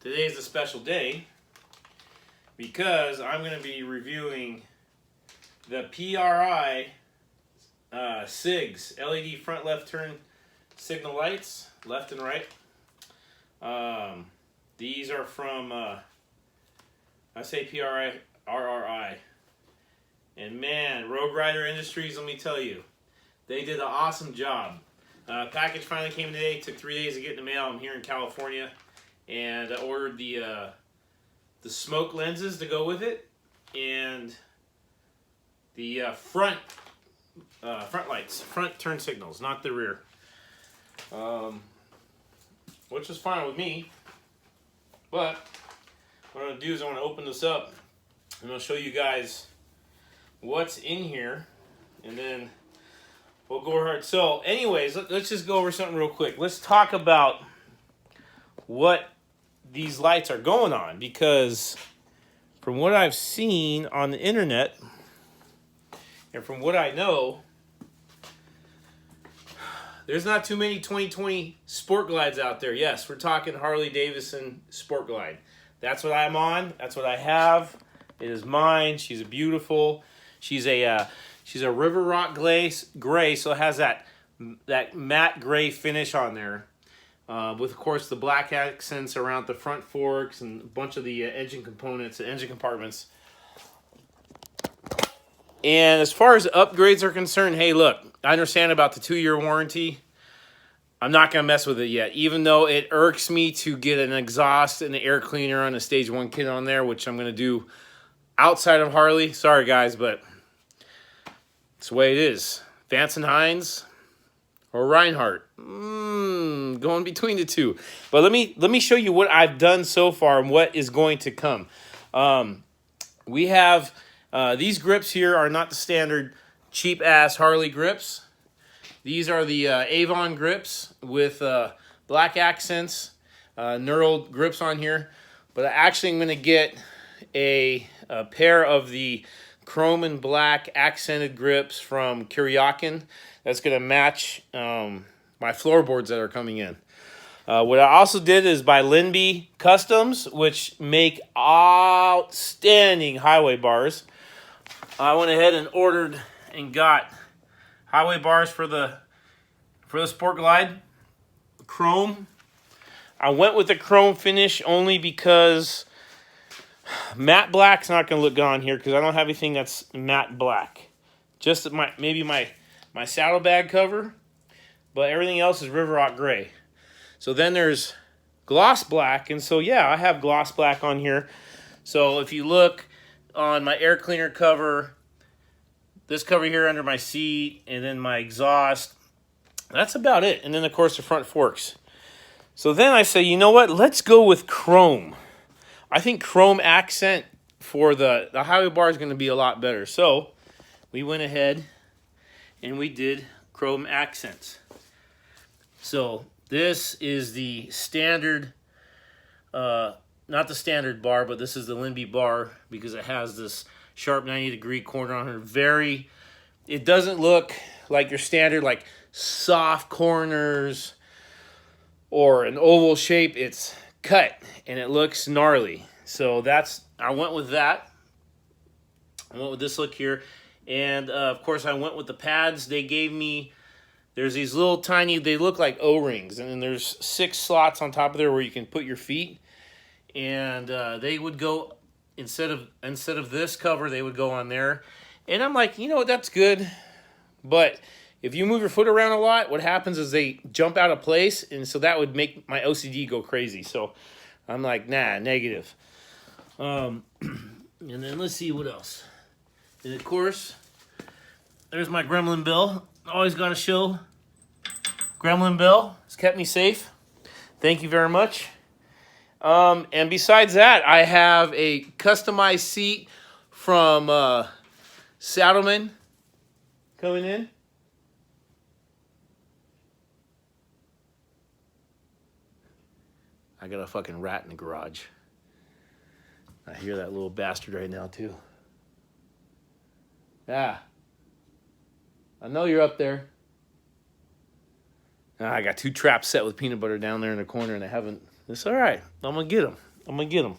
today is a special day because I'm going to be reviewing the PRI SIGs, LED front left turn signal lights, left and right. These are from, I say PRI, RRI. And man, Rogue Rider Industries, let me tell you, they did an awesome job. Package finally came today. Took 3 days to get in the mail. I'm here in California, and I ordered the smoke lenses to go with it, and the front lights, front turn signals, not the rear. Which is fine with me. But what I'm gonna do is I'm gonna open this up, and I'll show you guys what's in here, and then we'll go over it. So anyways, let's just go over something real quick. Let's talk about what these lights are going on, because from what I've seen on the internet and from what I know, there's not too many 2020 Sport Glides out there. Yes, we're talking Harley Davidson Sport Glide. That's what I'm on. That's what I have. It is mine. She's a beautiful. She's a river rock gray, so it has that matte gray finish on there, with of course the black accents around the front forks and a bunch of the engine components, the engine compartments. And as far as upgrades are concerned, hey, look, I understand about the 2-year warranty. I'm not gonna mess with it yet, even though it irks me to get an exhaust and an air cleaner on a Stage 1 kit on there, which I'm gonna do outside of Harley. Sorry guys, but it's the way it is. Vance and Hines or Reinhardt. Going between the two. But let me show you what I've done so far and what is going to come. We have these grips here are not the standard cheap ass Harley grips. These are the Avon grips with black accents, knurled grips on here. But I actually am going to get a pair of the chrome and black accented grips from Kuryakin. That's going to match my floorboards that are coming in. What I also did is buy Linby Customs, which make outstanding highway bars. I went ahead and ordered and got highway bars for the Sport Glide chrome. I went with the chrome finish only because matte black's not going to look good on here, because I don't have anything that's matte black. Just maybe my saddlebag cover, but everything else is river rock gray. So then there's gloss black, and so yeah, I have gloss black on here. So if you look on my air cleaner cover, this cover here under my seat, and then my exhaust, that's about it. And then of course the front forks. So then I say, you know what, let's go with chrome. I think chrome accent for the highway bar is going to be a lot better. So we went ahead and we did chrome accents. So this is the standard, not the standard bar, but this is the Linby bar, because it has this sharp 90-degree corner on her. It doesn't look like your standard like soft corners or an oval shape. It's cut and it looks gnarly. So I went with that. I went with this look here. And of course I went with the pads they gave me. There's these little tiny, they look like O-rings, and then there's 6 slots on top of there where you can put your feet. And they would go, instead of this cover, they would go on there. And I'm like, you know what, that's good. But if you move your foot around a lot, what happens is they jump out of place, and so that would make my OCD go crazy. So I'm like, nah, negative. And then let's see what else. And of course, there's my Gremlin Bill. Always got to show Gremlin Bill. It's kept me safe. Thank you very much. And besides that, I have a customized seat from Saddleman coming in. I got a fucking rat in the garage. I hear that little bastard right now, too. Yeah. I know you're up there. I got 2 traps set with peanut butter down there in the corner, and I haven't. It's all right. I'm going to get them. I'm going to get them.